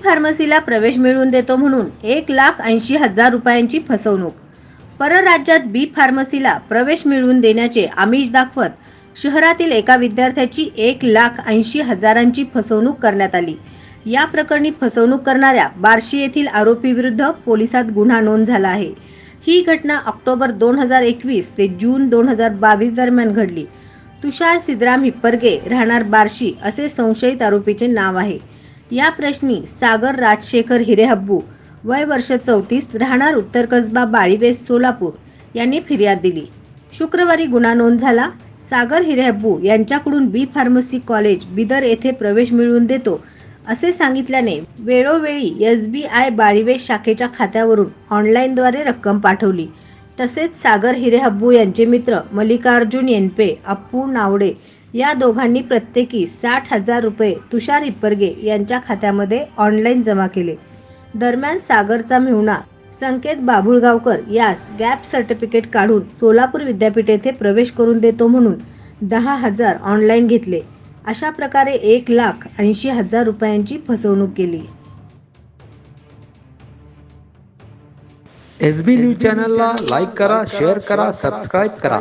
फार्मसीला प्रवेश मिळवून देतो म्हणून 1,80,000 रुपयांची फसवणूक. परराज्यात बी फार्मसीला प्रवेश मिळवून देण्याचे आमिष दाखवत शहरातील एका विद्यार्थ्याची 1,80,000ची फसवणूक करण्यात आली. या प्रकरणी फसवणूक करणाऱ्या बार्शी येथील आरोपीविरुद्ध पोलिसात गुन्हा नोंद झाला आहे. ही घटना ऑक्टोबर 2021 ते जून 2022 दरम्यान घडली. तुषार सिद्धराम हिप्परगे राहणार बार्शी असे संशयित आरोपीचे नाव आहे. या प्रश्नी सागर राजशेखर हिरेहब्बू वय वर्ष 34 राहणार उत्तर कसबा बाळीवेस सोलापूर यांनी फिर्याद दिली. शुक्रवारी गुन्हा नोंद झाला. सागर हिरेहब्बू यांच्याकडून बी फार्मसी कॉलेज बिदर येथे प्रवेश मिळवून देतो असे सांगितल्याने वेळोवेळी SBI बाळीवेस शाखेच्या खात्यावरून ऑनलाईनद्वारे रक्कम पाठवली. तसेच सागर हिरेहब्बू यांचे मित्र मल्लिकार्जुन येनपे, अप्पू नावडे या दोघांनी प्रत्येकी 60,000 रुपये तुषार हिप्परगे यांच्या खात्यामध्ये ऑनलाईन जमा केले. दरम्यान सागरचा मेहुणा संकेत बाभुळगावकर यास गॅप सर्टिफिकेट काढून सोलापूर विद्यापीठ येथे प्रवेश करून देतो म्हणून 10,000 ऑनलाईन घेतले. अशा प्रकारे 1,80,000 रुपयांची फसवणूक केली. SB न्यूज चॅनलला लाईक करा, शेअर करा, सबस्क्राईब करा.